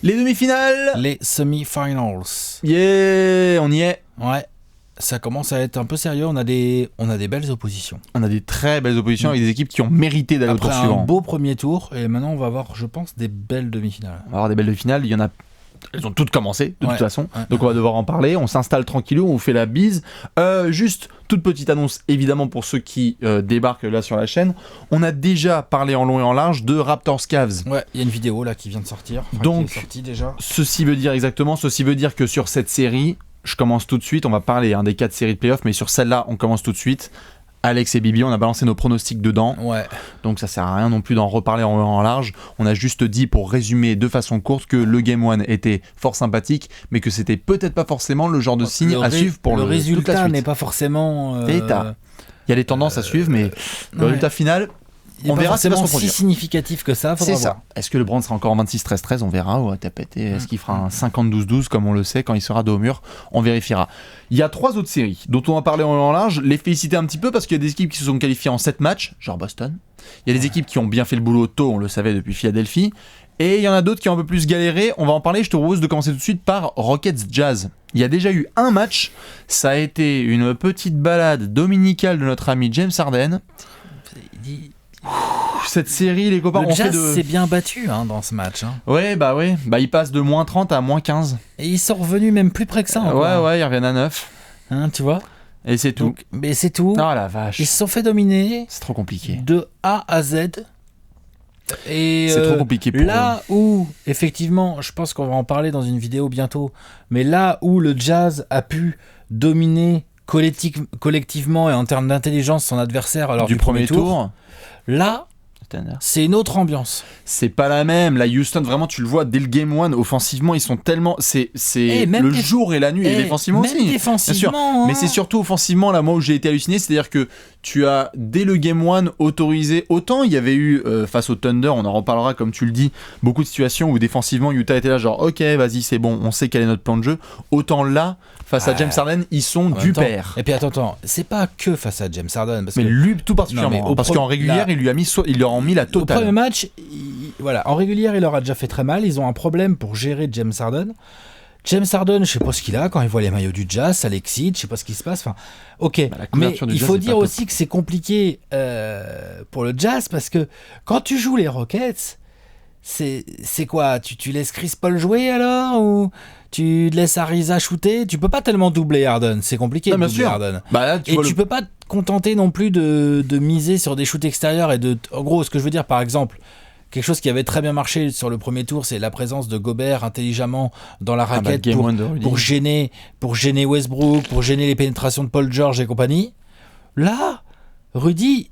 Les demi-finales. Les semi-finals. Yeah, on y est. Ouais. Ça commence à être un peu sérieux, on a des belles oppositions. On a des très belles oppositions avec des équipes qui ont mérité d'aller au tour suivant. Après un beau premier tour, et maintenant on va avoir, je pense, des belles demi-finales. On va avoir des belles demi-finales, il y en a... Elles ont toutes commencé, de toute façon. Donc on va devoir en parler, on s'installe tranquillou, on vous fait la bise. Juste, toute petite annonce, évidemment, pour ceux qui débarquent là sur la chaîne. On a déjà parlé en long et en large de Raptors Cavs. Ouais, il y a une vidéo là qui vient de sortir. Donc, qui est sortie déjà. Ceci veut dire que sur cette série... Je commence tout de suite, on va parler des 4 séries de playoffs, mais sur celle-là, on commence tout de suite. Alex et Bibi, on a balancé nos pronostics dedans. Ouais. Donc ça sert à rien non plus d'en reparler en large. On a juste dit, pour résumer de façon courte, que le Game 1 était fort sympathique, mais que c'était peut-être pas forcément le genre de signe à suivre pour le résultat toute la suite. n'est pas forcément... Il y a les tendances à suivre, mais le résultat final... On verra si c'est si significatif que ça. C'est ça. Est-ce que le Brand sera encore en 26-13-13 ? On verra. Ou est-ce qu'il fera un 50-12-12 comme on le sait quand il sera dos au mur ? On vérifiera. Il y a 3 autres séries dont on va parler en large. Les féliciter un petit peu parce qu'il y a des équipes qui se sont qualifiées en 7 matchs, genre Boston. Il y a des équipes qui ont bien fait le boulot tôt, on le savait depuis Philadelphie. Et il y en a d'autres qui ont un peu plus galéré. On va en parler. Je te propose de commencer tout de suite par Rockets Jazz. Il y a déjà eu un match. Ça a été une petite balade dominicale de notre ami James Harden. Cette série, les copains, le Jazz s'est bien battu dans ce match. Ouais, il passe de moins 30 à moins 15. Et ils sont revenus même plus près que ça. Ouais, ils reviennent à 9. Tu vois ? Et c'est tout. Mais c'est tout. Oh la vache. Ils se sont fait dominer. C'est trop compliqué. De A à Z. Et c'est trop compliqué pour là où, effectivement, je pense qu'on va en parler dans une vidéo bientôt, mais là où le Jazz a pu dominer collectivement et en termes d'intelligence son adversaire lors du premier tour, là, c'est une autre ambiance. C'est pas la même. Là, Houston, vraiment, tu le vois dès le Game 1, offensivement, ils sont tellement. C'est le jour et la nuit, et défensivement aussi. Défensivement, bien sûr. Mais c'est surtout offensivement, là, moi, où j'ai été halluciné. C'est-à-dire que tu as, dès le Game 1, autorisé. Autant il y avait eu, face au Thunder, on en reparlera, comme tu le dis, beaucoup de situations où défensivement, Utah était là, genre, ok, vas-y, c'est bon, on sait quel est notre plan de jeu. Autant là, face à James Harden, ils sont du père. Et puis attends, c'est pas que face à James Harden. Parce mais lui, tout particulièrement. Parce qu'en régulière, il leur a mis la totale. Au premier match, en régulière, il leur a déjà fait très mal. Ils ont un problème pour gérer James Harden. James Harden, je sais pas ce qu'il a quand il voit les maillots du Jazz, ça l'excite, je sais pas ce qui se passe. Enfin, ok, mais il faut dire aussi que c'est compliqué pour le Jazz parce que quand tu joues les Rockets, c'est quoi ? Tu laisses Chris Paul jouer alors ou tu laisses Ariza shooter ? Tu peux pas tellement doubler Harden, c'est compliqué de doubler Harden. Tu peux pas te contenter non plus de miser sur des shoots extérieurs et en gros, ce que je veux dire, par exemple. Quelque chose qui avait très bien marché sur le premier tour, c'est la présence de Gobert intelligemment dans la raquette pour gêner Westbrook, pour gêner les pénétrations de Paul George et compagnie. Là, Rudy,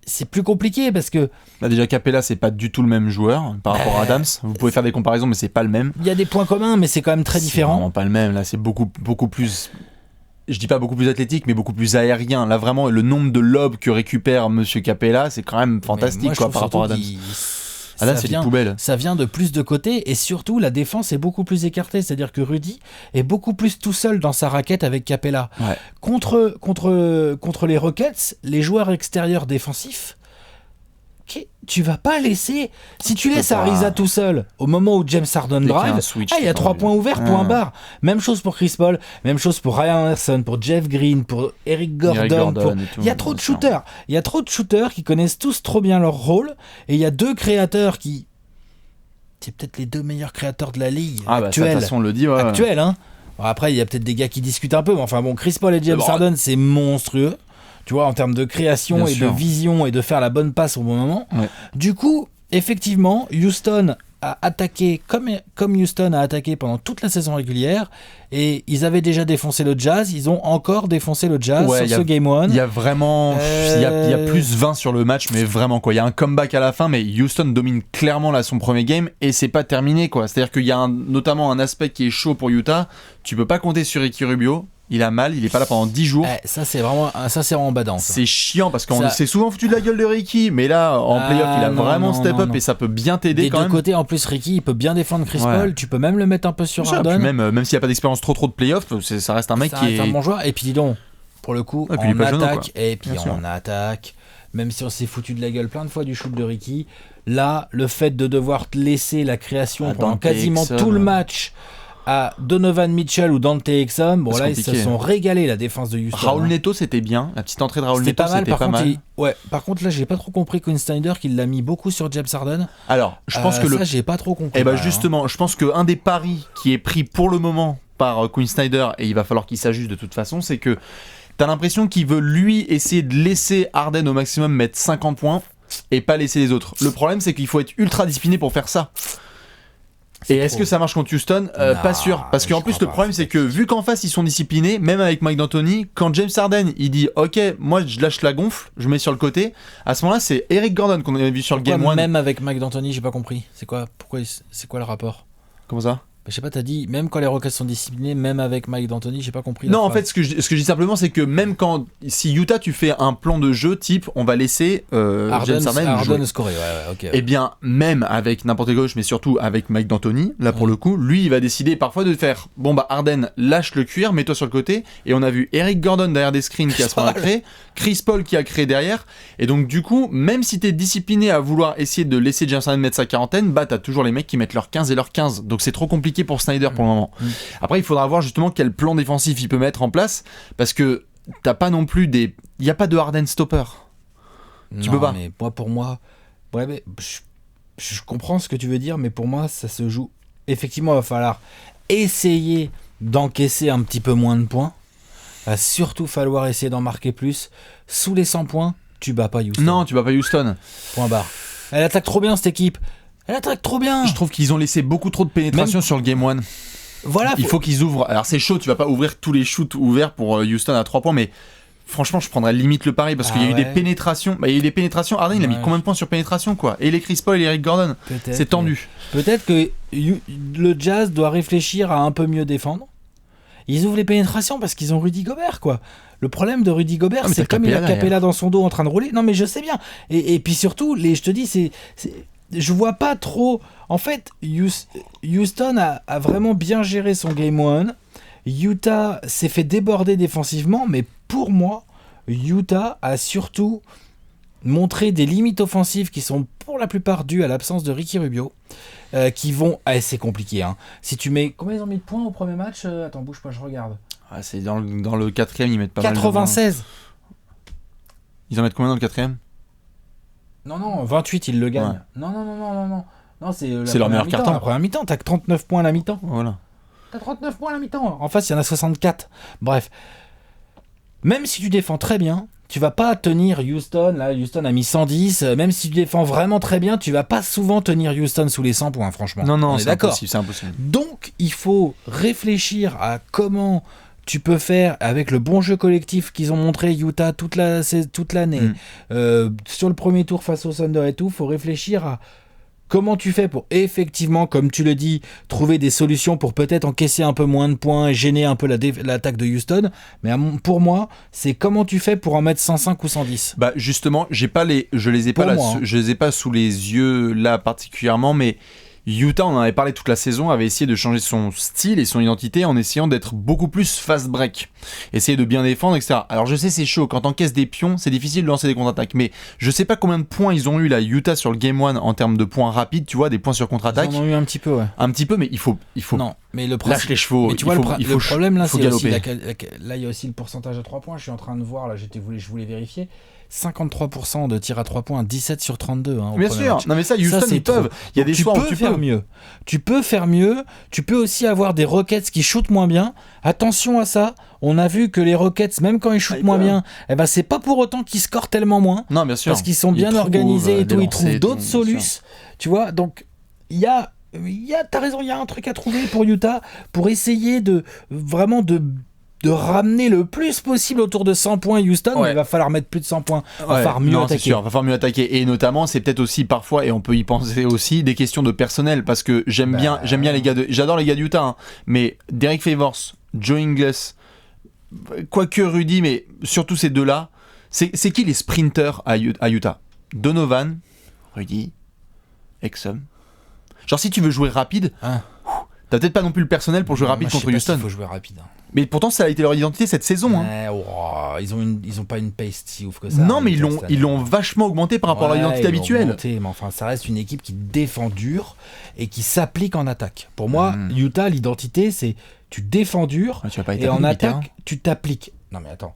c'est plus compliqué parce que... déjà, Capella, c'est pas du tout le même joueur par rapport à Adams. Vous pouvez faire des comparaisons, mais c'est pas le même. Il y a des points communs, mais c'est quand même très différent. C'est vraiment pas le même. Là, c'est beaucoup plus... Je dis pas beaucoup plus athlétique, mais beaucoup plus aérien. Là, vraiment, le nombre de lobes que récupère Monsieur Capella, c'est quand même fantastique par rapport à Adams. Adams, c'est une poubelle. Ça vient de plus de côté et surtout, la défense est beaucoup plus écartée. C'est-à-dire que Rudy est beaucoup plus tout seul dans sa raquette avec Capella. Ouais. Contre les Rockets, les joueurs extérieurs défensifs, tu vas pas laisser... Si tu laisses Ariza tout seul, au moment où James Harden drive, il y a 3 points ouverts, point barre. Même chose pour Chris Paul, même chose pour Ryan Anderson, pour Jeff Green, pour Eric Gordon. Il y a trop de shooters. Il y a trop de shooters qui connaissent tous trop bien leur rôle. Et il y a 2 créateurs qui... C'est peut-être les 2 meilleurs créateurs de la ligue actuelle. De toute façon, on le dit. Actuelle, hein. Bon, après, il y a peut-être des gars qui discutent un peu, mais enfin bon, Chris Paul et James Harden, c'est monstrueux. Tu vois, en termes de création de vision et de faire la bonne passe au bon moment. Ouais. Du coup, effectivement, Houston a attaqué comme Houston a attaqué pendant toute la saison régulière et ils avaient déjà défoncé le Jazz, ils ont encore défoncé le Jazz sur ce Game 1. Il y a vraiment il y a plus 20 sur le match, mais vraiment quoi, il y a un comeback à la fin, mais Houston domine clairement là son premier game et c'est pas terminé quoi. C'est-à-dire qu'il y a notamment un aspect qui est chaud pour Utah, tu peux pas compter sur Ricky Rubio. Il a mal, il est pas là pendant 10 jours. Ça c'est vraiment badant. C'est chiant parce qu'on s'est souvent foutu de la gueule de Ricky, mais là en playoff il a vraiment step up et ça peut bien t'aider quand même. Des deux côtés en plus Ricky, il peut bien défendre Chris Paul, tu peux même le mettre un peu sur Harden. Même s'il n'y a pas d'expérience trop de playoff, ça reste un mec qui est un bon joueur. Et puis dis donc, pour le coup, on attaque et puis on attaque. Même si on s'est foutu de la gueule plein de fois du shoot de Ricky, Là, le fait de devoir laisser la création pendant quasiment tout le match à Donovan Mitchell ou Dante Exum, bon là ils se sont régalés, la défense de Houston. Raoul Neto c'était bien, la petite entrée de Raoul Neto c'était pas mal. Par contre là j'ai pas trop compris Quinn Snyder qu'il l'a mis beaucoup sur James Harden. Alors je pense que ça j'ai pas trop compris. Et justement, je pense qu'un des paris qui est pris pour le moment par Quinn Snyder, et il va falloir qu'il s'ajuste de toute façon, c'est que t'as l'impression qu'il veut lui essayer de laisser Harden au maximum mettre 50 points et pas laisser les autres. Le problème c'est qu'il faut être ultra discipliné pour faire ça. Et est-ce que ça marche contre Houston ? Pas sûr. Parce qu'en plus, le problème, c'est que vu qu'en face, ils sont disciplinés, même avec Mike D'Antoni, quand James Harden, il dit « Ok, moi, je lâche la gonfle, je mets sur le côté », à ce moment-là, c'est Eric Gordon qu'on avait vu sur le Game 1. Même avec Mike D'Antoni, j'ai pas compris. C'est quoi le rapport ? Comment ça ? Je sais pas, t'as dit, même quand les Rockets sont disciplinés, même avec Mike D'Antoni, j'ai pas compris. Non, en fait, ce que je dis simplement, c'est que même quand, si Utah, tu fais un plan de jeu type, on va laisser James Harden scorer, ok. Eh bien, même avec n'importe quoi, mais surtout avec Mike D'Antoni, là pour le coup, lui, il va décider parfois de faire, bon bah Harden, lâche le cuir, mets-toi sur le côté, et on a vu Eric Gordon derrière des screens qui a ce qu'on a créé, Chris Paul qui a créé derrière, et donc du coup, même si t'es discipliné à vouloir essayer de laisser James Harden mettre sa quarantaine, bah t'as toujours les mecs qui mettent leurs 15 et leurs 15, donc c'est trop compliqué pour Snyder pour le moment. Après, il faudra voir justement quel plan défensif il peut mettre en place, parce que t'as pas non plus il y a pas de Harden stopper. Tu peux pas. Mais pour moi, mais je comprends ce que tu veux dire, mais pour moi, ça se joue. Effectivement, il va falloir essayer d'encaisser un petit peu moins de points. Il va surtout falloir essayer d'en marquer plus. Sous les 100 points, tu bats pas Houston. Non, tu bats pas Houston. Point barre. Elle attaque trop bien, cette équipe. Elle attaque trop bien. Je trouve qu'ils ont laissé beaucoup trop de pénétration sur le Game 1. Voilà. Il faut qu'ils ouvrent. Alors c'est chaud, tu vas pas ouvrir tous les shoots ouverts pour Houston à 3 points, mais franchement, je prendrais limite le pari parce qu'il y a eu des pénétrations. Il y a eu des pénétrations. Harden, il a mis combien de points sur pénétration, quoi ? Et les Chris Paul et Eric Gordon, c'est tendu. Peut-être que le Jazz doit réfléchir à un peu mieux défendre. Ils ouvrent les pénétrations parce qu'ils ont Rudy Gobert, quoi. Le problème de Rudy Gobert, c'est comme il a Capella dans son dos en train de rouler. Non, mais je sais bien. Et puis surtout, je te dis, je vois pas trop. En fait, Houston a vraiment bien géré son Game 1. Utah s'est fait déborder défensivement, mais pour moi, Utah a surtout montré des limites offensives qui sont pour la plupart dues à l'absence de Ricky Rubio, qui vont... c'est compliqué, hein. Si tu mets... Combien ils ont mis de points au premier match ? Attends, bouge pas, je regarde. C'est dans le quatrième, ils mettent pas 96. mal de... Ils en mettent combien dans le quatrième ? Non, 28, ils le gagnent. Ouais. Non, c'est leur meilleur carton. La première mi-temps, t'as que 39 points à la mi-temps. Voilà. T'as 39 points à la mi-temps. En face, il y en a 64. Bref. Même si tu défends très bien, tu vas pas tenir Houston. Là, Houston a mis 110. Même si tu défends vraiment très bien, tu vas pas souvent tenir Houston sous les 100 points, franchement. Non, c'est d'accord. C'est impossible. Donc, il faut réfléchir à comment tu peux faire avec le bon jeu collectif qu'ils ont montré Utah toute l'année. Sur le premier tour face au Thunder et tout, faut réfléchir à comment tu fais pour effectivement, comme tu le dis, trouver des solutions pour peut-être encaisser un peu moins de points et gêner un peu l'attaque de Houston. Mais pour moi, c'est comment tu fais pour en mettre 105 ou 110. Bah justement, je les ai pas sous les yeux là particulièrement, mais Utah, on en avait parlé toute la saison, avait essayé de changer son style et son identité en essayant d'être beaucoup plus fast break, essayer de bien défendre, etc. Alors je sais, c'est chaud, quand t'encaisses des pions, c'est difficile de lancer des contre-attaques, mais je sais pas combien de points ils ont eu là, Utah, sur le Game 1 en termes de points rapides, tu vois, des points sur contre-attaque. Ils en ont eu un petit peu, ouais. Un petit peu, mais il faut non, mais lâche les chevaux. Mais tu vois, le problème là, c'est aussi là, il y a aussi le pourcentage à 3 points. Je suis en train de voir là, je voulais vérifier. 53% de tir à 3 points, 17 sur 32. Bien sûr, non mais ça, Houston, ils peuvent. Il y a des choix où tu peux faire mieux. Tu peux faire mieux. Tu peux aussi avoir des Rockets qui shootent moins bien. Attention à ça. On a vu que les Rockets, même quand ils shootent moins bien, c'est pas pour autant qu'ils scorent tellement moins. Non, bien sûr. Parce qu'ils sont bien organisés et tout. Ils trouvent d'autres solutions. Tu vois, donc t'as raison, il y a un truc à trouver pour Utah pour essayer de vraiment de ramener le plus possible autour de 100 points Houston. Ouais. Il va falloir mettre plus de 100 points. Il va falloir mieux attaquer. C'est sûr, il va falloir mieux attaquer. Et notamment, c'est peut-être aussi parfois, et on peut y penser aussi, des questions de personnel. Parce que j'aime bien les gars j'adore les gars de Utah, hein, mais Derek Favors, Joe Ingles, quoique Rudy, mais surtout ces deux-là, c'est qui les sprinters à Utah ? Donovan, Rudy, Exum. Genre, si tu veux jouer rapide, T'as peut-être pas non plus le personnel pour jouer rapide contre Houston. Il faut jouer rapide. Mais pourtant, ça a été leur identité cette saison. Ils ont pas une pace si ouf que ça. Non, mais ils l'ont vachement augmenté par rapport à leur identité habituelle. Augmenté, mais enfin, ça reste une équipe qui défend dur et qui s'applique en attaque. Pour moi, Utah, l'identité, c'est tu défends dur et en attaque, tu t'appliques. Non, mais attends.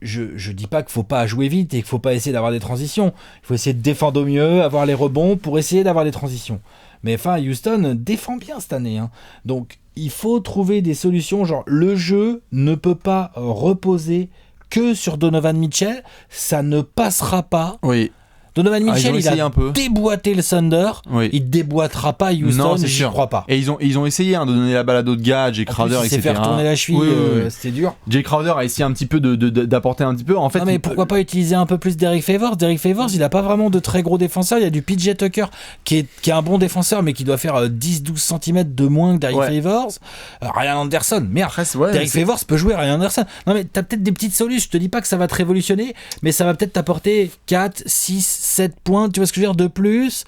Je dis pas qu'il faut pas jouer vite et qu'il faut pas essayer d'avoir des transitions. Il faut essayer de défendre au mieux, avoir les rebonds pour essayer d'avoir des transitions. Mais enfin, Houston défend bien cette année. Donc, il faut trouver des solutions. Genre, le jeu ne peut pas reposer que sur Donovan Mitchell. Ça ne passera pas. Oui. Donovan Mitchell, il a déboîté le Thunder. Oui. Il déboîtera pas Houston, j'y crois pas. Et ils ont essayé de donner la balle à d'autres gars, Jay Crowder, etc. Il s'est fait retourner la cheville, c'était dur. Jay Crowder a essayé un petit peu d'apporter un petit peu. En fait, non, mais pourquoi pas utiliser un peu plus Derrick Favors? Derrick Favors, il a pas vraiment de très gros défenseurs. Il y a du PJ Tucker qui est un bon défenseur, mais qui doit faire 10-12 cm de moins que Derrick Favors. Ryan Anderson, merde. Derrick Favors peut jouer Ryan Anderson. Non, mais t'as peut-être des petites solutions. Je te dis pas que ça va te révolutionner, mais ça va peut-être t'apporter 4, 6, 7 points. Tu vois ce que je veux dire, de plus.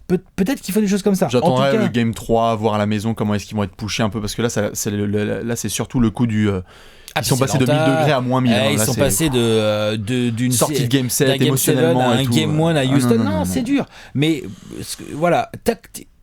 Peut-être qu'il faut des choses comme ça. J'attendrai le Game 3, voir à la maison comment est-ce qu'ils vont être pushés un peu, parce que là, c'est surtout le coup du... ils sont passés de 1000 degrés à moins 1000. Ils sont passés d'une sortie de Game 7 émotionnellement à un Game 1 à Houston. Non, c'est dur. Mais voilà,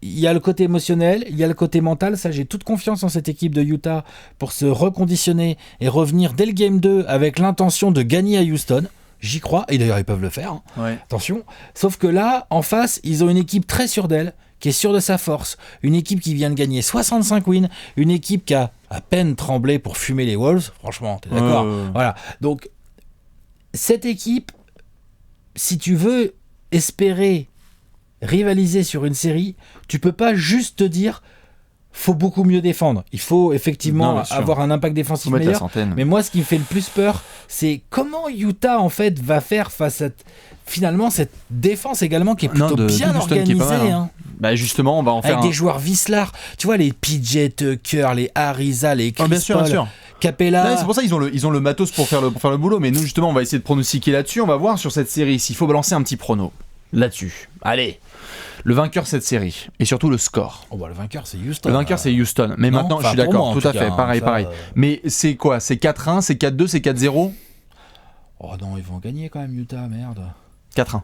il y a le côté émotionnel, il y a le côté mental. Ça, j'ai toute confiance en cette équipe de Utah pour se reconditionner et revenir dès le Game 2 avec l'intention de gagner à Houston. J'y crois, et d'ailleurs ils peuvent le faire, attention. Sauf que là, en face, ils ont une équipe très sûre d'elle, qui est sûre de sa force, une équipe qui vient de gagner 65 wins, une équipe qui a à peine tremblé pour fumer les Wolves, franchement, t'es d'accord? Voilà, donc cette équipe, si tu veux espérer rivaliser sur une série, tu peux pas juste te dire... faut beaucoup mieux défendre. Il faut effectivement avoir un impact défensif meilleur. Mais moi, ce qui me fait le plus peur, c'est comment Utah en fait va faire face à finalement cette défense également qui est plutôt bien organisée. Bah justement, on va en faire avec des joueurs Vislar. Tu vois les PJ Tucker, les Ariza, les Chris Paul, bien sûr. Capella. C'est pour ça qu'ils ont le matos pour faire le boulot. Mais nous justement, on va essayer de pronostiquer là-dessus. On va voir sur cette série s'il faut balancer un petit prono là-dessus. Allez. Le vainqueur de cette série, et surtout le score. Le vainqueur, c'est Houston. Le vainqueur, c'est Houston. Mais maintenant, je suis d'accord, tout à fait, pareil. Mais c'est quoi? C'est 4-1, c'est 4-2, c'est 4-0? Oh non, ils vont gagner quand même, Utah, merde. 4-1.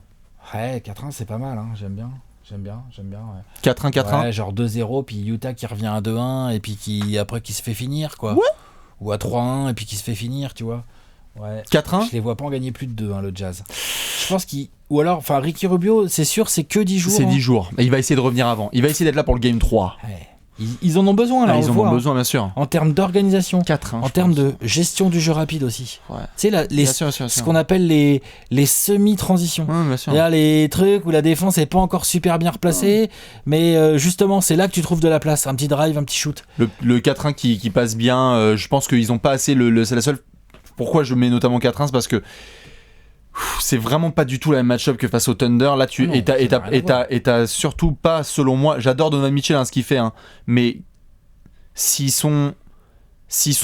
Ouais, 4-1, c'est pas mal, j'aime bien. 4-1, 4-1. Ouais, genre 2-0, puis Utah qui revient à 2-1, et puis qui se fait finir, quoi. Ouais. Ou à 3-1, et puis qui se fait finir, tu vois. Ouais. 4-1. Je les vois pas en gagner plus de 2, le Jazz. Je pense qu'il... Ou alors, Ricky Rubio, c'est sûr, c'est que 10 jours. C'est 10 jours. Il va essayer de revenir avant. Il va essayer d'être là pour le Game 3. Ouais. Ils en ont besoin, là. Ils en ont besoin, bien sûr. En termes d'organisation. 4-1. En termes de gestion du jeu rapide aussi. Ouais. Tu sais, ce qu'on appelle les semi-transitions. Ouais, bien sûr. Il y a les trucs où la défense n'est pas encore super bien replacée, mais justement, c'est là que tu trouves de la place. Un petit drive, un petit shoot. Le 4-1 qui passe bien, je pense qu'ils n'ont pas assez. C'est la seule. Pourquoi je mets notamment 4-1, c'est parce que c'est vraiment pas du tout la même match-up que face au Thunder. Là, t'as surtout pas, selon moi, j'adore Donovan Mitchell, ce qu'il fait, mais s'ils sont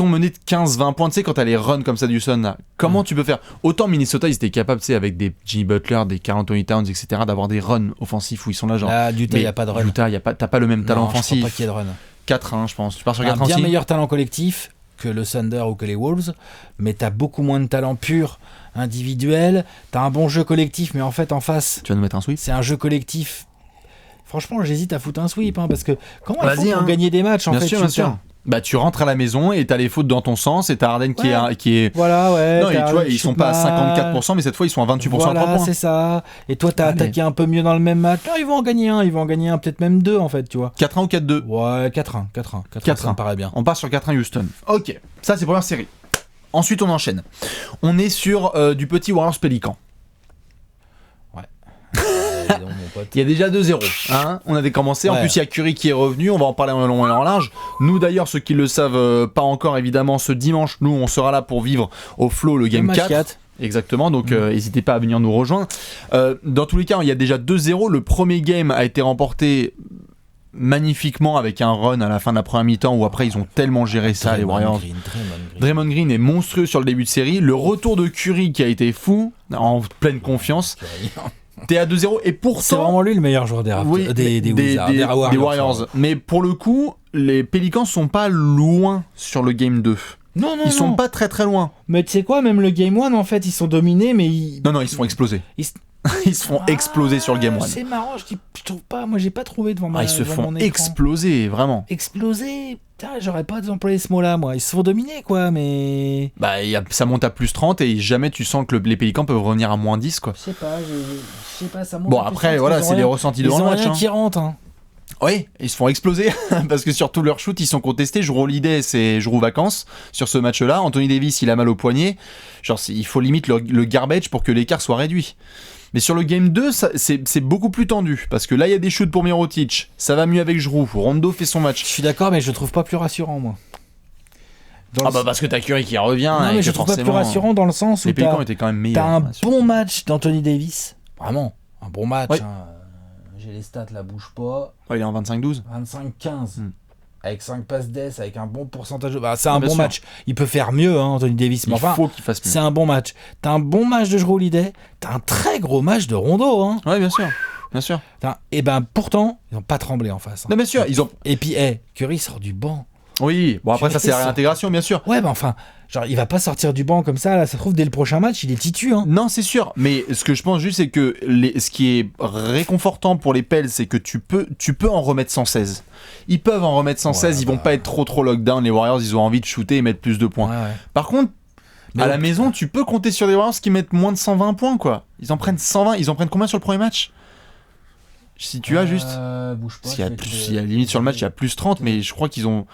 menés de 15-20 points, tu sais, quand t'as les runs comme ça du Sun, là, comment tu peux faire? Autant Minnesota, ils étaient capables, tu sais, avec des Jimmy Butler, des Karl Anthony Towns, etc., d'avoir des runs offensifs où ils sont là, genre. Là, Utah, il n'y a pas de run. Utah, t'as pas le même talent offensif. Je crois pas qu'il y ait de run. 4-1, je pense. Tu pars sur 4-1 aussi. Un bien meilleur talent collectif que le Thunder ou que les Wolves, mais t'as beaucoup moins de talent pur individuel, t'as un bon jeu collectif, mais en fait en face tu vas nous mettre un sweep, c'est un jeu collectif. Franchement, j'hésite à foutre un sweep, parce que comment il faut pour gagner des matchs, bien sûr. Bah tu rentres à la maison et t'as les fautes dans ton sens et t'as Harden qui est voilà, ouais, non, tu vois, ils sont pas à 54%, mais cette fois ils sont à 28% à 3 points. C'est ça. Et toi t'as attaqué un peu mieux dans le même match. Non, ils vont en gagner un, peut-être même 2 en fait, tu vois. 4-1 ou 4-2? Ouais, 4-1, ça me paraît bien. On part sur 4-1 Houston. OK. Ça c'est première série. Ensuite on enchaîne. On est sur du petit Warriors Pélican. Il y a déjà 2-0, on avait commencé, en plus il y a Curry qui est revenu, on va en parler en long et en large. Nous d'ailleurs, ceux qui le savent pas encore évidemment, ce dimanche, nous on sera là pour vivre au flow le Game 4. Exactement, donc n'hésitez pas à venir nous rejoindre. Dans tous les cas, il y a déjà 2-0, le premier game a été remporté magnifiquement avec un run à la fin de la première mi-temps où après ils ont tellement géré ça, les Warriors. Draymond Green est monstrueux sur le début de série, le retour de Curry qui a été fou, en pleine confiance. T'es à 2-0 et pourtant... C'est vraiment lui le meilleur joueur des Warriors. Mais pour le coup, les Pélicans sont pas loin sur le game 2. Non, ils sont pas très très loin. Mais tu sais quoi, même le game 1, en fait, ils sont dominés, mais Non, ils se font exploser. Ils se font exploser sur le game 1. C'est marrant, je trouve pas, moi j'ai pas trouvé devant ils se font exploser, vraiment. Exploser, putain, j'aurais pas employé ce mot-là, moi. Ils se font dominer, quoi, mais... Ça monte à plus 30 et jamais tu sens que les Pélicans peuvent revenir à moins 10, quoi. Je sais pas, ça monte Bon, à plus après, 30, voilà, c'est les ressentis devant le match. Ils ont rien qui rentre, hein. Oui, ils se font exploser parce que sur tous leurs shoots, ils sont contestés. Jrue Holiday, c'est Jrue vacances sur ce match-là. Anthony Davis, il a mal au poignet. Genre, il faut limite le garbage pour que l'écart soit réduit. Mais sur le game 2, c'est beaucoup plus tendu parce que là, il y a des shoots pour Mirotic. Ça va mieux avec Jrue. Rondo fait son match. Je suis d'accord, mais je le trouve pas plus rassurant, moi. Parce que t'as Curry qui revient. Non, mais je trouve pas plus rassurant dans le sens où les Pélicans étaient quand même meilleurs. T'as un bon match d'Anthony Davis. Vraiment, un bon match. Oui. J'ai les stats, là, bouge pas. Il est en 25-12. 25-15. Avec 5 passes d'ess, avec un bon pourcentage. C'est un bon sûr. match. Il peut faire mieux, hein, Anthony Davis. Mais il faut qu'il fasse mieux. C'est un bon match. T'as un bon match de Jrue Holiday. T'as un très gros match de Rondo. Hein. Ouais, bien sûr. Bien sûr. Et pourtant, ils n'ont pas tremblé en face. Hein. Non, bien sûr. Et puis, Curry sort du banc. Oui, bon après ça c'est la réintégration bien sûr. Ouais, mais enfin, genre il va pas sortir du banc comme ça, là, ça se trouve dès le prochain match, il est titu. Hein. Non, c'est sûr, mais ce que je pense juste c'est que ce qui est réconfortant pour les Pels, c'est que tu peux en remettre 116. Ils peuvent en remettre 116, ils vont pas être trop lockdown, les Warriors, ils ont envie de shooter et mettre plus de points. Ouais. Par contre, à la maison, tu peux compter sur des Warriors qui mettent moins de 120 points quoi. Ils en prennent 120, ils en prennent combien sur le premier match ? Si tu as juste. Bouge pas. Il y a limite sur le match, il y a plus 30, mais je crois qu'ils ont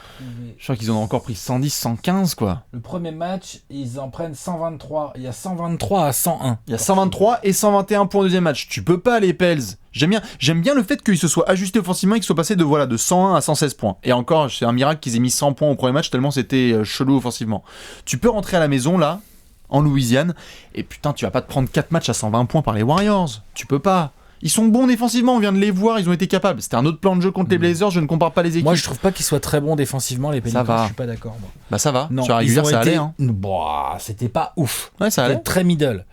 encore pris 110, 115 quoi. Le premier match, ils en prennent 123. Il y a 123 à 101. Il y a 123 et 121 points au deuxième match. Tu peux pas les Pels. J'aime bien le fait qu'ils se soient ajustés offensivement et qu'ils soient passés de 101 à 116 points. Et encore, c'est un miracle qu'ils aient mis 100 points au premier match tellement c'était chelou offensivement. Tu peux rentrer à la maison là, en Louisiane, et putain, tu vas pas te prendre 4 matchs à 120 points par les Warriors. Tu peux pas. Ils sont bons défensivement, on vient de les voir, ils ont été capables. C'était un autre plan de jeu contre les Blazers, je ne compare pas les équipes. Moi, je trouve pas qu'ils soient très bons défensivement, les Pelicans, je suis pas d'accord. Moi. Bah ça va, non, sur la régulière, ça allait. Hein. C'était pas ouf. Ouais, ça allait. C'était très middle.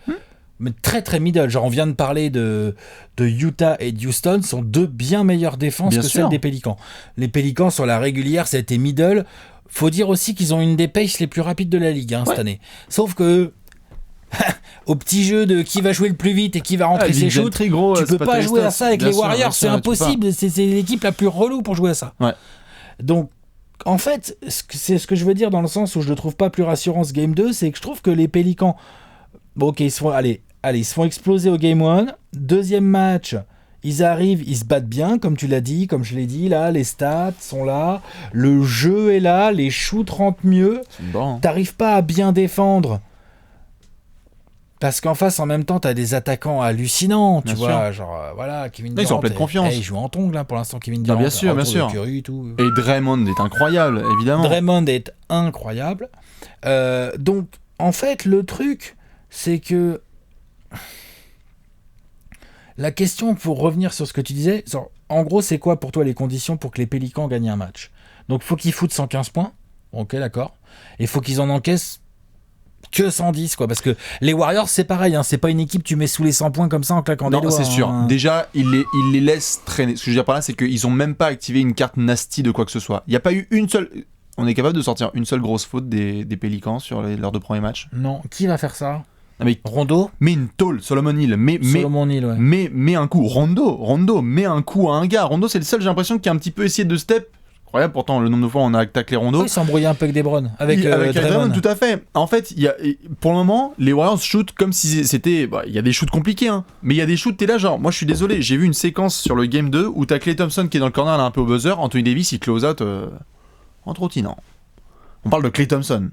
Mais très très middle. Genre, on vient de parler de Utah et de Houston, sont deux bien meilleures défenses que celles des Pélicans. Les Pélicans, sur la régulière, ça a été middle. Faut dire aussi qu'ils ont une des paces les plus rapides de la ligue cette année. Sauf que au petit jeu de qui va jouer le plus vite et qui va rentrer ses shoots, tu peux pas jouer à ça avec les Warriors, c'est impossible, c'est l'équipe la plus relou pour jouer à ça. Ouais. Donc en fait, c'est ce que je veux dire dans le sens où je le trouve pas plus rassurant ce game 2, c'est que je trouve que les Pélicans, ils se font exploser au game 1, deuxième match, ils arrivent, ils se battent bien, comme tu l'as dit, comme je l'ai dit, là, les stats sont là, le jeu est là, les shoots rentrent mieux, t'arrives pas à bien défendre. Parce qu'en face, en même temps, t'as des attaquants hallucinants, tu vois, genre, Kevin Durant. Ils sont en pleine confiance. Il joue en tongle, là, pour l'instant, Kevin Durant. Bien sûr. Curry, tout. Et Draymond est incroyable, évidemment. Draymond est incroyable. Donc, en fait, le truc, c'est que... La question, pour revenir sur ce que tu disais, en gros, c'est quoi pour toi les conditions pour que les Pélicans gagnent un match ? Donc, faut qu'ils foutent 115 points. Ok, d'accord. Et faut qu'ils en encaissent que 110 quoi, parce que les Warriors c'est pareil, c'est pas une équipe tu mets sous les 100 points comme ça en claquant des doigts. Non, c'est sûr. Déjà, ils les laissent traîner. Ce que je veux dire par là, c'est qu'ils ont même pas activé une carte nasty de quoi que ce soit. Il y a pas eu une seule. On est capable de sortir une seule grosse faute des Pélicans sur leurs deux premiers matchs. Non, qui va faire ça ? Mais Rondo ? Mais une tôle, Solomon Hill. Solomon Hill, ouais. Mais un coup, Rondo, met un coup à un gars. Rondo, c'est le seul, j'ai l'impression, qui a un petit peu essayé de step. Incroyable, pourtant le nombre de fois on a taclé Rondo. Il s'embrouillait un peu avec Debron. Avec Draymond, tout à fait. En fait, pour le moment, les Warriors shootent comme si c'était. Il y a des shoots compliqués, mais il y a des shoots, t'es là, genre, moi je suis désolé, j'ai vu une séquence sur le game 2 où t'as Klay Thompson qui est dans le corner, là, un peu au buzzer. Anthony Davis, il close out en trottinant. On parle de Klay Thompson.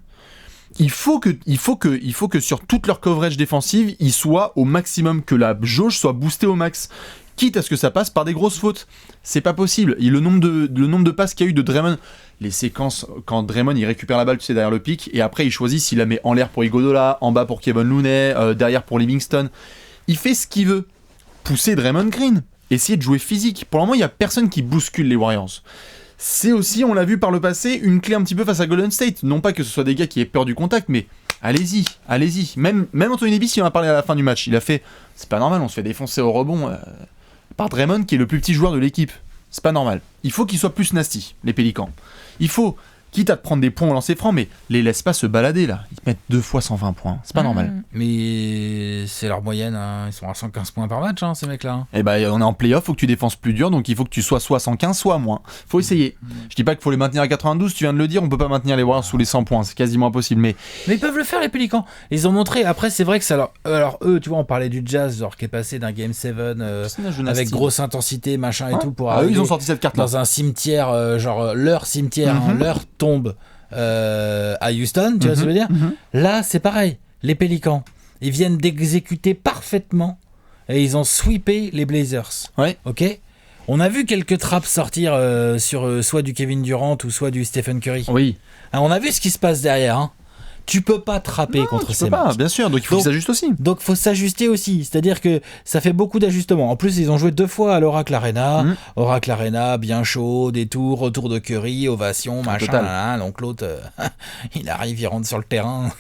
Il faut que sur toute leur coverage défensive, ils soient au maximum, que la jauge soit boostée au max. Quitte à ce que ça passe par des grosses fautes. C'est pas possible. Et le nombre de passes qu'il y a eu de Draymond, les séquences quand Draymond il récupère la balle, tu sais, derrière le pic, et après il choisit s'il la met en l'air pour Iguodala, en bas pour Kevin Looney, derrière pour Livingston. Il fait ce qu'il veut. Pousser Draymond Green. Essayer de jouer physique. Pour le moment, il y a personne qui bouscule les Warriors. C'est aussi, on l'a vu par le passé, une clé un petit peu face à Golden State. Non pas que ce soit des gars qui aient peur du contact, mais allez-y. Même Anthony Davis, il en a parlé à la fin du match. Il a fait, c'est pas normal, on se fait défoncer au rebond par Draymond qui est le plus petit joueur de l'équipe. C'est pas normal. Il faut qu'ils soient plus nasty, les Pélicans. Il faut, quitte à te prendre des points au lancer franc, mais les laisse pas se balader là. Ils te mettent 2 fois 120 points. C'est pas normal. Mais c'est leur moyenne, hein. Ils sont à 115 points par match, hein, ces mecs-là. Et bah on est en playoff, faut que tu défenses plus dur, donc il faut que tu sois soit 115, soit moins. Faut essayer. Je dis pas qu'il faut les maintenir à 92, tu viens de le dire, on peut pas maintenir les Warriors sous les 100 points, c'est quasiment impossible. Mais ils peuvent le faire, les Pélicans. Ils ont montré, après c'est vrai que ça leur... Alors eux, tu vois, on parlait du Jazz, genre qui est passé d'un Game 7 avec grosse intensité, machin et tout, pour arriver ils ont sorti cette carte là dans un cimetière, genre leur cimetière, leur tombe à Houston, tu vois ce que je veux dire. Là, c'est pareil. Les Pélicans, ils viennent d'exécuter parfaitement et ils ont sweepé les Blazers. Ouais. Ok. On a vu quelques traps sortir sur soit du Kevin Durant ou soit du Stephen Curry. Oui. Alors, on a vu ce qui se passe derrière. Hein. Tu peux pas trapper contre ces mecs. Bien sûr, donc il faut qu'ils s'ajustent aussi. Donc il faut s'ajuster aussi, c'est-à-dire que ça fait beaucoup d'ajustements. En plus, ils ont joué 2 fois à l'Oracle Arena. Oracle Arena, bien chaud, des tours, retour de Curry, ovation, machin. Donc l'autre, il arrive, il rentre sur le terrain,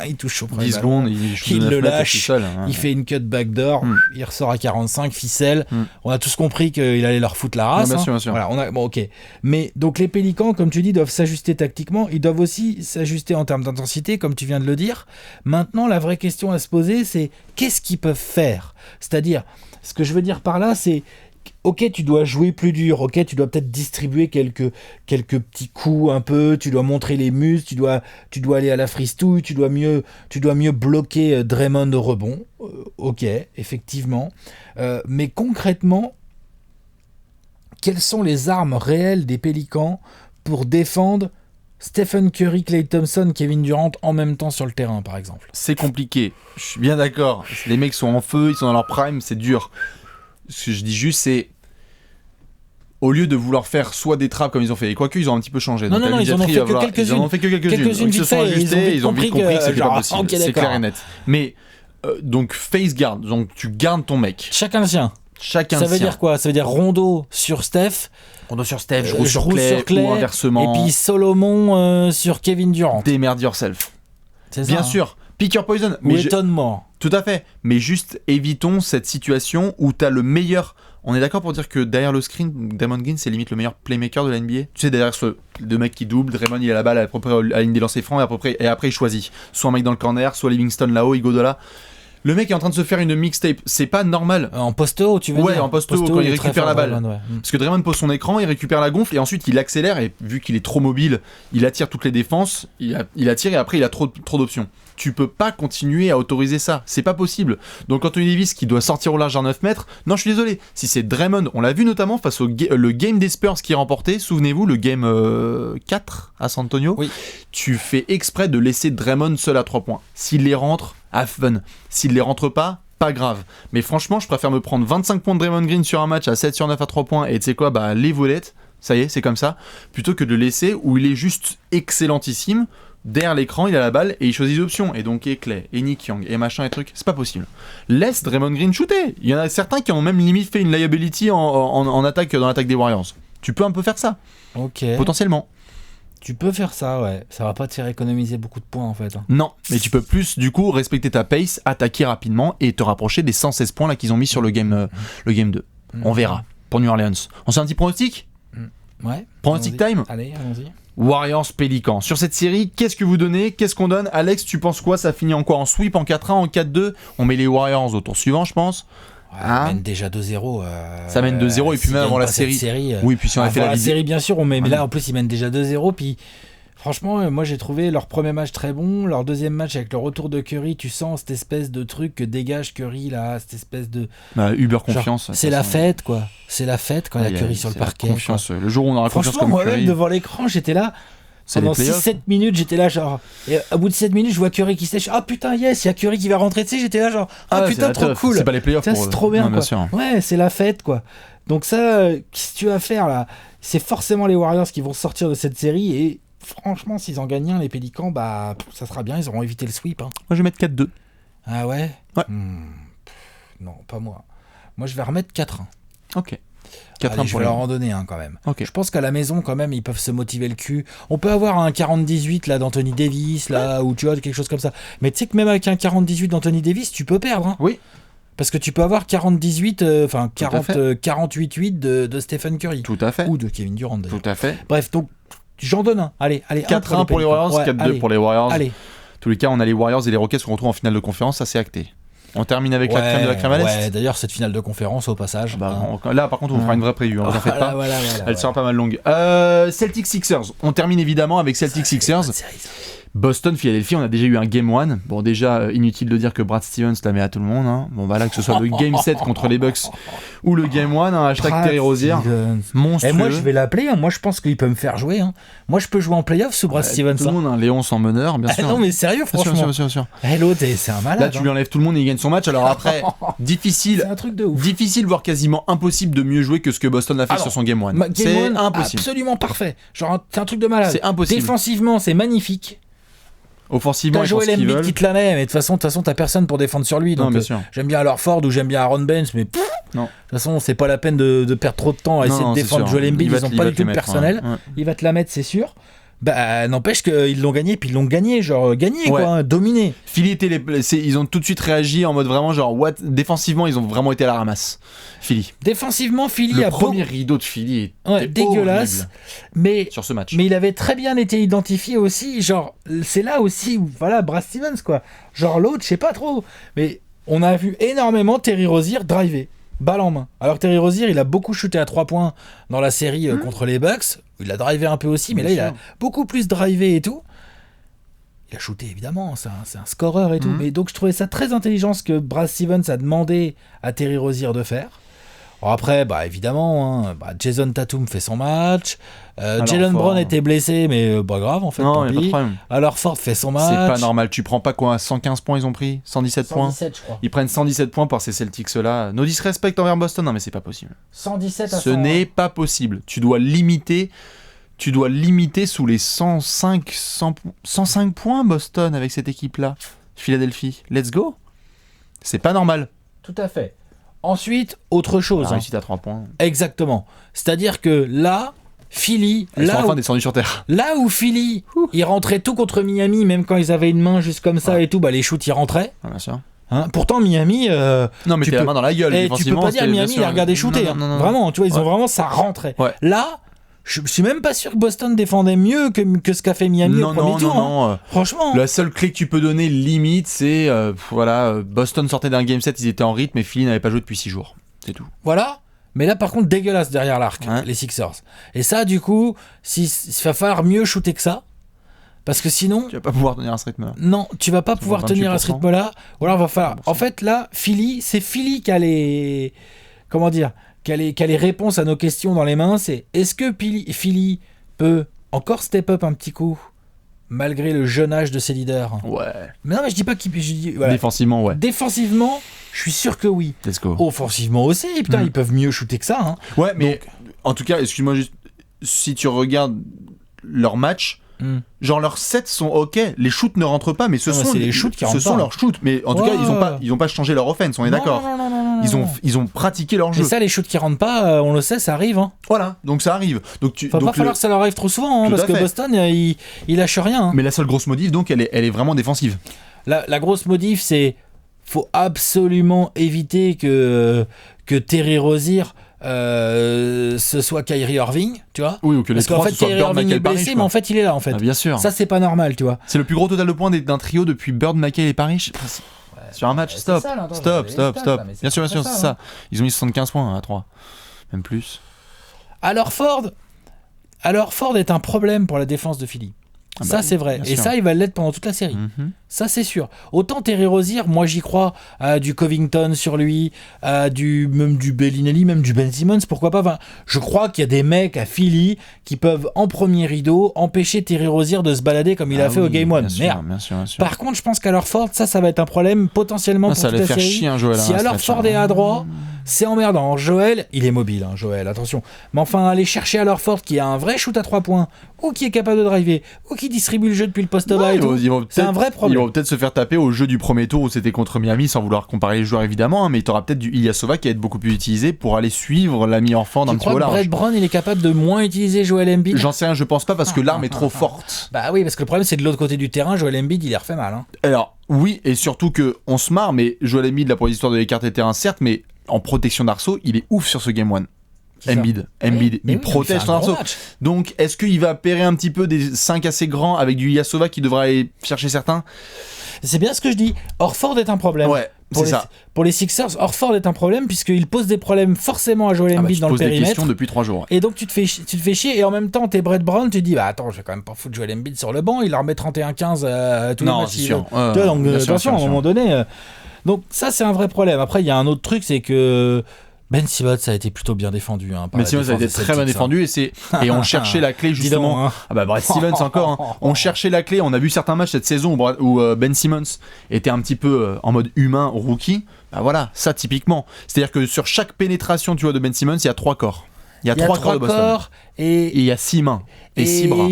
il touche au premier 10 secondes, il le lâche, seul, il fait une cut backdoor, il ressort à 45, ficelle. On a tous compris qu'il allait leur foutre la race. Bien sûr, bien sûr. Voilà, bon, ok. Mais donc les Pélicans, comme tu dis, doivent s'ajuster tactiquement. Ils doivent aussi s'ajuster en termes d'intensité, comme tu viens de le dire. Maintenant, la vraie question à se poser, c'est qu'est-ce qu'ils peuvent faire ? C'est-à-dire, ce que je veux dire par là, c'est ok, tu dois jouer plus dur, ok, tu dois peut-être distribuer quelques petits coups un peu, tu dois montrer les muscles, tu dois aller à la fristouille, tu dois mieux bloquer Draymond au rebond, ok, effectivement. Mais concrètement, quelles sont les armes réelles des Pélicans pour défendre Stephen Curry, Klay Thompson, Kevin Durant en même temps sur le terrain, par exemple? C'est compliqué, je suis bien d'accord. Les mecs sont en feu, ils sont dans leur prime, c'est dur. Ce que je dis juste, c'est au lieu de vouloir faire soit des traps comme ils ont fait, et quoique ils ont un petit peu changé. Non, ils en ont fait que quelques-unes. Ils en ont fait que quelques-unes. Ils se sont ajustés, ils ont vite compris que c'était pas possible. Okay, c'est clair et net. Mais donc face guard, donc tu gardes ton mec. Chacun le sien. Ça veut dire quoi? Ça veut dire Rondo sur Steph. Rondo sur Steph, je roule sur Clay, ou inversement. Et puis Solomon sur Kevin Durant. Démerde yourself. C'est ça, bien sûr. Pick your poison. Ou étonnement. Tout à fait. Mais juste évitons cette situation où t'as le meilleur. On est d'accord pour dire que derrière le screen, Draymond Green c'est limite le meilleur playmaker de la NBA. Tu sais, derrière ce deux mecs qui doublent, Draymond il a la balle à peu près à la ligne des lancers francs et après il choisit. Soit un mec dans le corner, soit Livingston là-haut, Iguodala. Le mec est en train de se faire une mixtape, c'est pas normal. En post-haut, tu veux dire? Ouais, en post-haut, quand il récupère la balle. Parce que Draymond pose son écran, il récupère la gonfle et ensuite il accélère et vu qu'il est trop mobile, il attire toutes les défenses, il attire et après il a trop d'options. Tu peux pas continuer à autoriser ça, c'est pas possible. Donc Anthony Davis qui doit sortir au large à 9 mètres, non je suis désolé, si c'est Draymond, on l'a vu notamment face au le game des Spurs qui est remporté, souvenez-vous, le game 4 à San Antonio, oui. Tu fais exprès de laisser Draymond seul à 3 points. S'il les rentre, have fun. S'il les rentre pas grave. Mais franchement, je préfère me prendre 25 points de Draymond Green sur un match à 7 sur 9 à 3 points et tu sais quoi, bah les volettes, ça y est, c'est comme ça, plutôt que de le laisser où il est juste excellentissime. Derrière l'écran, il a la balle et il choisit des options. Et donc, Clay, et Nick Young, et machin et trucs, c'est pas possible. Laisse Draymond Green shooter. Il y en a certains qui ont même limite fait une liability en attaque dans l'attaque des Warriors. Tu peux un peu faire ça. Ok. Potentiellement. Tu peux faire ça, ouais. Ça va pas te faire économiser beaucoup de points en fait. Non, mais tu peux plus du coup respecter ta pace, attaquer rapidement et te rapprocher des 116 points là qu'ils ont mis sur le game 2. On verra pour New Orleans. On fait un petit pronostic ? Ouais. Pronostic time ? Allez, allons-y. Warriors Pélicans. Sur cette série, qu'est-ce que vous donnez ? Qu'est-ce qu'on donne ? Alex, tu penses quoi ? Ça finit en quoi ? En sweep, en 4-1, en 4-2 ? On met les Warriors au tour suivant, je pense. Ouais, ça mène déjà 2-0. Ça mène 2-0 et puis même avant la série. Oui, puis si on a fait la série, bien sûr, on met. Mais là, en plus, ils mènent déjà 2-0. Puis, franchement, moi, j'ai trouvé leur premier match très bon. Leur deuxième match avec le retour de Curry, tu sens cette espèce de truc que dégage Curry, là, cette espèce de. Uber confiance. Genre, c'est la fête, quoi. C'est la fête quand il y a Curry sur le parquet. Confiance. Le jour où on aura confiance comme Curry. Moi-même, devant l'écran, j'étais là. Pendant 6-7 minutes, j'étais là genre. Et au bout de 7 minutes, je vois Curry qui sèche. Ah putain, yes, il y a Curry qui va rentrer. Tu sais, j'étais là genre. Ah putain, trop cool. C'est pas les playoffs. C'est trop bien, quoi. Sûr. Ouais, c'est la fête, quoi. Donc, ça, qu'est-ce que tu vas faire là ? C'est forcément les Warriors qui vont sortir de cette série. Et franchement, s'ils en gagnent un, les Pélicans, bah, ça sera bien. Ils auront évité le sweep. Hein. Moi, je vais mettre 4-2. Ah ouais ? Ouais. Non, pas moi. Moi, je vais remettre 4-1. Ok. Allez, je vais leur en donner un quand même. Okay. Je pense qu'à la maison quand même ils peuvent se motiver le cul. On peut avoir un 40-18 là d'Anthony Davis là ou tu vois quelque chose comme ça. Mais tu sais que même avec un 40-18 d'Anthony Davis tu peux perdre. Hein. Oui. Parce que tu peux avoir 40-18, 48-8 de Stephen Curry. Tout à fait. Ou de Kevin Durant d'ailleurs. Tout à fait. Bref, donc j'en donne un. Allez. 4-1 pour les Warriors, 4-2 pour les Warriors. Allez. Tous les cas, on a les Warriors et les Rockets se retrouvent en finale de conférence, ça c'est acté. On termine avec la crème de la crème à l'Est. Ouais, d'ailleurs, cette finale de conférence, au passage. Là, par contre, on fera une vraie preview, on n'en fait pas. Elle sera pas mal longue. Celtics Sixers. On termine évidemment avec Celtics Sixers. Boston, Philadelphie, on a déjà eu un Game 1. Bon, déjà, inutile de dire que Brad Stevens la met à tout le monde. Hein. Bon, bah là, que ce soit le Game 7 contre les Bucks ou le Game 1, hashtag Terry Rozier. Monstrueux. Et moi, je vais l'appeler. Hein. Moi, je pense qu'il peut me faire jouer. Hein. Moi, je peux jouer en playoff sous Brad Stevens. Tout le monde, Léon sans meneur, bien sûr. Non, mais sérieux, franchement. Bien sûr. L'autre, c'est un malade. Là, tu lui enlèves tout le monde et il gagne son match. Alors après, difficile. C'est un truc de ouf. Difficile, voire quasiment impossible de mieux jouer que ce que Boston a fait sur son Game 1. C'est impossible. Absolument parfait. Genre, c'est un truc de malade. C'est impossible. Défensivement, c'est magnifique. Offensivement, t'as Joel Embiid qui te la met, mais de toute façon, t'as personne pour défendre sur lui. Donc, j'aime bien Al Horford ou j'aime bien Aaron Baines, mais de toute façon, c'est pas la peine de perdre trop de temps à essayer de défendre Joel Embiid. Ils ont pas du tout de personnel. Ouais. Il va te la mettre, c'est sûr. Bah, n'empêche qu'ils l'ont gagné, puis ils l'ont gagné, quoi, dominé. Philly ils ont tout de suite réagi en mode vraiment genre, défensivement, ils ont vraiment été à la ramasse. Philly. Défensivement, Philly le premier rideau de Philly est dégueulasse, mais sur ce match. Mais il avait très bien été identifié aussi, genre, c'est là aussi où, voilà, Brad Stevens, quoi. Genre, l'autre, je sais pas trop, mais on a vu énormément Terry Rozier driver. Balle en main. Alors que Terry Rozier, il a beaucoup shooté à 3 points dans la série contre les Bucks. Il a drivé un peu aussi, mais là, il a beaucoup plus drivé et tout. Il a shooté, évidemment. C'est un scoreur et tout. Mais donc, je trouvais ça très intelligent ce que Brad Stevens a demandé à Terry Rozier de faire. Alors après, évidemment, Jason Tatum fait son match. Jalen Brown était blessé, mais pas grave, en fait. Non, il n'y a pas de problème. Alors Ford fait son match. C'est pas normal. Tu prends pas quoi, 115 points ils ont pris 117 points. Je crois. Ils prennent 117 points par ces Celtics-là. No disrespect envers Boston, non mais c'est pas possible. 117 à 100. Ce n'est pas possible. Tu dois limiter sous les 105 points Boston avec cette équipe-là. Philadelphie, let's go. C'est pas normal. Tout à fait. Ensuite, autre chose. Réussite à 3 points. Exactement. C'est-à-dire que là, Philly... Ils sont enfin descendus sur terre. Là où Philly, ils rentraient tout contre Miami, même quand ils avaient une main juste comme ça et tout, les shoots, ils rentraient. Bien sûr. Pourtant, Miami... non, mais t'es la main dans la gueule. Tu peux pas dire Miami, il a regardé shooter. Non. Vraiment, tu vois, ils ont vraiment... Ça rentrait. Ouais. Là... Je suis même pas sûr que Boston défendait mieux que ce qu'a fait Miami au premier tour. Non. Franchement. La seule clé que tu peux donner, limite, c'est Boston sortait d'un game 7, ils étaient en rythme et Philly n'avait pas joué depuis 6 jours. C'est tout. Voilà. Mais là, par contre, dégueulasse derrière l'arc, les Sixers. Et ça, du coup, il va falloir mieux shooter que ça. Parce que sinon. Tu vas pas pouvoir tenir à ce rythme-là. Non, tu vas pas pouvoir tenir à ce rythme-là. Ou alors, il va falloir. En fait, là, c'est Philly qui a les. Comment dire ? Qui a les réponses à nos questions dans les mains, c'est est-ce que Philly peut encore step up un petit coup malgré le jeune âge de ses leaders ? Ouais. Mais non, mais je dis pas qu'il... Voilà. Défensivement, ouais. Défensivement, je suis sûr que oui. Let's go. Offensivement aussi, putain, ils peuvent mieux shooter que ça. Hein. Ouais, mais donc, en tout cas, excuse-moi juste, si tu regardes leur match... Genre leurs sets sont ok, les shoots ne rentrent pas, mais ce sont les shoots qui rentrent pas. Ce sont leurs shoots, mais en tout cas ils ont pas changé leur offense, on est d'accord. Ils ont pratiqué leur jeu. Et ça, les shoots qui rentrent pas, on le sait, ça arrive. Hein. Voilà, donc ça arrive. Donc pas falloir que ça leur arrive trop souvent, parce que Boston, il lâche rien. Hein. Mais la seule grosse modif, donc, elle est vraiment défensive. La grosse modif, c'est faut absolument éviter que Terry Rozier ce soit Kyrie Irving, tu vois. Oui, ou que les trois ce soit Bird, Michael et Parrish. Mais en fait, il est là, en fait. Bien sûr. Ça, c'est pas normal, tu vois. C'est le plus gros total de points d'un trio depuis Bird, Michael et Parrish. Sur un match, stop. Bien sûr, c'est ça. Ils ont mis 75 points à 3. Même plus. Alors Ford est un problème pour la défense de Philly. Ça, c'est vrai. Et ça, il va l'être pendant toute la série. Ça, c'est sûr. Autant Terry Rozier, moi, j'y crois, du Covington sur lui, même du Bellinelli, même du Ben Simmons, pourquoi pas. Enfin, je crois qu'il y a des mecs à Philly qui peuvent, en premier rideau, empêcher Terry Rozier de se balader comme il a fait au Game 1. Merde. Bien sûr. Par contre, je pense qu'Al Ford, ça va être un problème potentiellement pour toute la série. Chier, Joël, si Al Ford est à droit, c'est emmerdant. Joël, il est mobile, Joël, attention. Mais enfin, aller chercher Al Ford qui a un vrai shoot à 3 points, ou qui est capable de driver, ou qui distribue le jeu depuis le poste bas et tout, c'est un vrai problème. vont peut-être se faire taper au jeu du premier tour où c'était contre Miami, sans vouloir comparer les joueurs évidemment, hein, mais tu auras peut-être du Ilyasova qui va être beaucoup plus utilisé pour aller suivre l'ami enfant d'un petit peu large. Tu crois que Brett Brown il est capable de moins utiliser Joel Embiid? J'en sais rien, je pense pas parce que l'arme est trop forte. Bah oui, parce que le problème c'est de l'autre côté du terrain, Joel Embiid il les refait mal. Hein. Alors oui, et surtout que on se marre, mais Joel Embiid là pour l'histoire de l'écart des terrains certes, mais en protection d'arceau, il est ouf sur ce Game 1. Embiid, il protège son arceau. Donc, est-ce qu'il va pairer un petit peu des 5 assez grands avec du Ilyasova qui devra aller chercher certains? C'est bien ce que je dis. Orford est un problème. Ouais, c'est ça. Pour les Sixers, Orford est un problème puisqu'il pose des problèmes forcément à Joel Embiid dans le périmètre. Tu poses des questions depuis 3 jours. Et donc, tu te fais chier et en même temps, t'es Brett Brown, tu te dis, bah attends, je vais quand même pas foutre Joel Embiid sur le banc, il leur met 31-15 tous les matchs. C'est sûr. Donc, attention, à un moment donné. Donc, ça, c'est un vrai problème. Après, il y a un autre truc, c'est que Ben Simmons a été plutôt bien défendu. Hein, Ben Simmons a été très bien défendu et on cherchait la clé justement. Donc, hein. Ah bah Brad Stevens encore. Hein. On cherchait la clé. On a vu certains matchs cette saison où Ben Simmons était un petit peu en mode humain rookie. Bah voilà, ça typiquement. C'est-à-dire que sur chaque pénétration tu vois de Ben Simmons, il y a 3 corps. Il y a 3 corps de Boston. Et il y a 6 mains et 6 bras.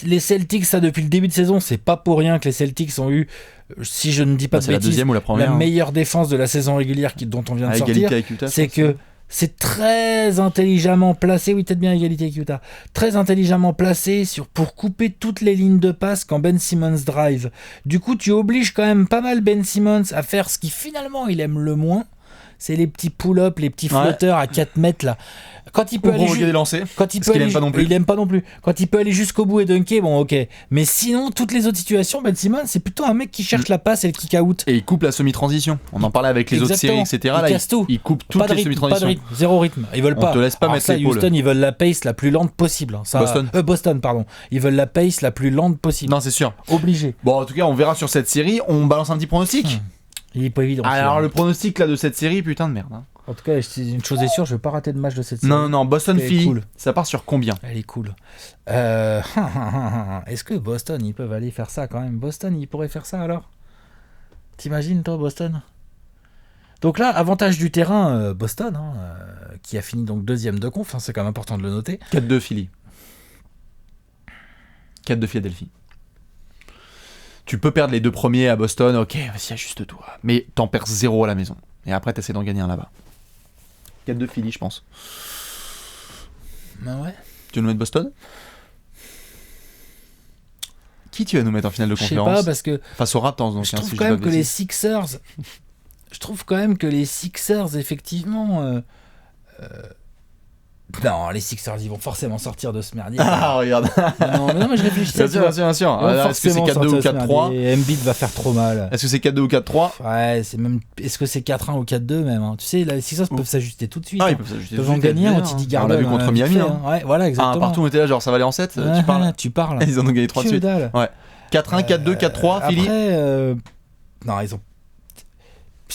Les Celtics, ça depuis le début de saison, c'est pas pour rien que les Celtics ont eu, si je ne dis pas de bêtises, la meilleure défense de la saison régulière dont on vient de sortir. C'est que c'est très intelligemment placé, oui peut-être bien égalité avec Utah, très intelligemment placé pour couper toutes les lignes de passe quand Ben Simmons drive. Du coup tu obliges quand même pas mal Ben Simmons à faire ce qui finalement il aime le moins, c'est les petits pull-up, les petits flotteurs à 4 mètres là. Quand il peut aller des lancers, il aime pas non plus. Quand il peut aller jusqu'au bout et dunker, bon ok. Mais sinon, toutes les autres situations, Ben Simmons, c'est plutôt un mec qui cherche la passe et le kick-out. Et il coupe la semi-transition. On en parlait avec les autres séries, etc. Il casse tout. Il coupe toutes les semi-transitions. Pas de rythme, zéro rythme. Ils veulent pas. On te laisse pas mettre ça, Houston, ils veulent la pace la plus lente possible. Ça, Boston, pardon. Ils veulent la pace la plus lente possible. Non, c'est sûr. Obligé. Bon, en tout cas, on verra sur cette série. On balance un petit pronostic. Il est pas évident. Alors, le pronostic là de cette série, putain de merde. Hein. En tout cas, une chose est sûre, je vais pas rater de match de cette série. Non, Boston-Philly, cool. Ça part sur combien? Elle est cool. Est-ce que Boston, ils peuvent aller faire ça quand même? Boston, ils pourraient faire ça alors? T'imagines, toi, Boston? Donc là, avantage du terrain, Boston, qui a fini donc 2e de conf, c'est quand même important de le noter. 4-2 Philly. 4-2 Philadelphie. Tu peux perdre les 2 premiers à Boston, ok, vas-y, ajuste-toi. Mais t'en perds 0 à la maison. Et après, t'essaies d'en gagner un là-bas. 4-2 Philly, je pense. Bah ouais. Tu veux nous mettre Boston? Qui tu vas nous mettre en finale de conférence? Je sais pas, parce que face aux Raptors, donc. Je trouve quand même que les Sixers... Je trouve quand même que les Sixers, effectivement... Non, les Sixers, ils vont forcément sortir de ce merdier. Ah, regarde. Non, mais je réfléchissais. Bien sûr. Est-ce que c'est 4-2 ou 4-3? Et Embiid va faire trop mal. Est-ce que c'est 4-2 ou 4-3? Ouais, c'est même... Est-ce que c'est 4-1 ou 4-2 même hein. Tu sais, les Sixers peuvent s'ajuster tout de suite. Ah, ils peuvent s'ajuster. Ils peuvent en gagner un, TD Garden. On l'a vu contre Miami. Ouais, voilà, exactement. Partout on était là, genre ça va aller en 7. Tu parles. Ils en ont gagné 3 de suite. Ouais. 4-1, 4-2, 4-3, Philly. Après, non,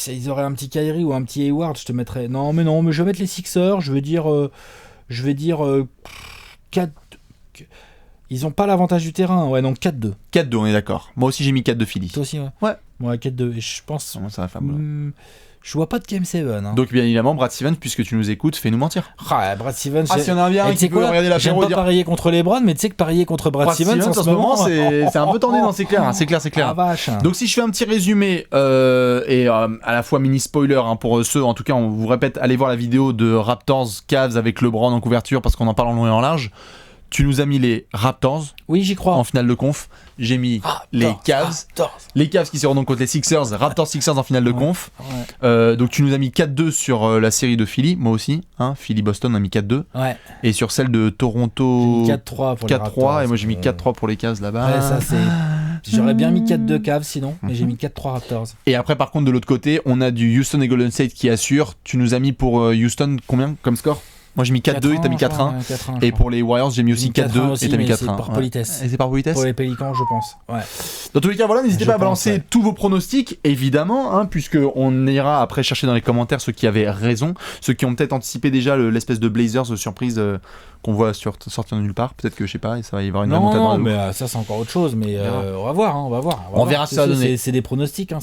ils auraient un petit Kyrie ou un petit Hayward, je te mettrais. Non, mais je vais mettre les Sixers. Je vais dire 4. Ils ont pas l'avantage du terrain. Ouais, donc 4-2. 4-2, on est d'accord. Moi aussi, j'ai mis 4-2 Philly. Toi aussi, ouais. Ouais, 4-2. Et je pense. Ça va faire je vois pas de Game 7. Hein. Donc, bien évidemment, Brad Stevens, puisque tu nous écoutes, fais-nous mentir. Brad Stevens. Si on a bien qui peut regarder la j'aime pas parier contre LeBron, mais tu sais que parier contre Brad Stevens en ce moment, c'est un peu tendu, non, c'est clair. C'est clair. Ah, vache. Donc, si je fais un petit résumé, et à la fois mini spoiler pour ceux, en tout cas, on vous répète, allez voir la vidéo de Raptors Cavs avec LeBron en couverture, parce qu'on en parle en long et en large. Tu nous as mis les Raptors. Oui, j'y crois. En finale de conf. J'ai mis les Cavs. Les Cavs qui seront donc contre les Sixers. Raptors Sixers en finale de conf. Ouais. Donc tu nous as mis 4-2 sur la série de Philly. Moi aussi. Philly-Boston, on a mis 4-2. Ouais. Et sur celle de Toronto. J'ai mis 4-3 pour les Raptors. Et moi j'ai mis 4-3 pour les Cavs là-bas. Ouais, ça c'est. J'aurais bien mis 4-2 Cavs sinon. Mais j'ai mis 4-3 Raptors. Et après, par contre, de l'autre côté, on a du Houston et Golden State qui assurent. Tu nous as mis pour Houston combien comme score? Moi j'ai mis 4-2 et t'as mis 4-1. Et pour les Warriors, j'ai mis aussi 4-2 et t'as mis 4-1. C'est par politesse. Et c'est par politesse? Pour les Pélicans, je pense. Ouais. Dans tous les cas, voilà, n'hésitez pas à balancer tous vos pronostics, évidemment, puisqu'on ira après chercher dans les commentaires ceux qui avaient raison, ceux qui ont peut-être anticipé déjà l'espèce de Blazers surprise qu'on voit sortir de nulle part. Peut-être que, je sais pas, ça va y avoir une remontade. Non, mais ça c'est encore autre chose, mais on va voir. On verra ce que ça va donner. C'est des pronostics.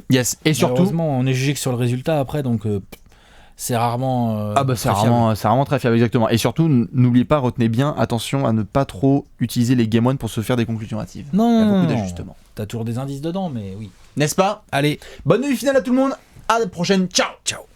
Yes, et surtout. Malheureusement, on est jugé que sur le résultat après, donc. c'est rarement. C'est rarement très fiable, exactement. Et surtout, n'oubliez pas, retenez bien, attention à ne pas trop utiliser les Game One pour se faire des conclusions hâtives. Non, il y a beaucoup d'ajustements. T'as toujours des indices dedans, mais oui. N'est-ce pas ? Allez, bonne nuit finale à tout le monde. À la prochaine. Ciao. Ciao.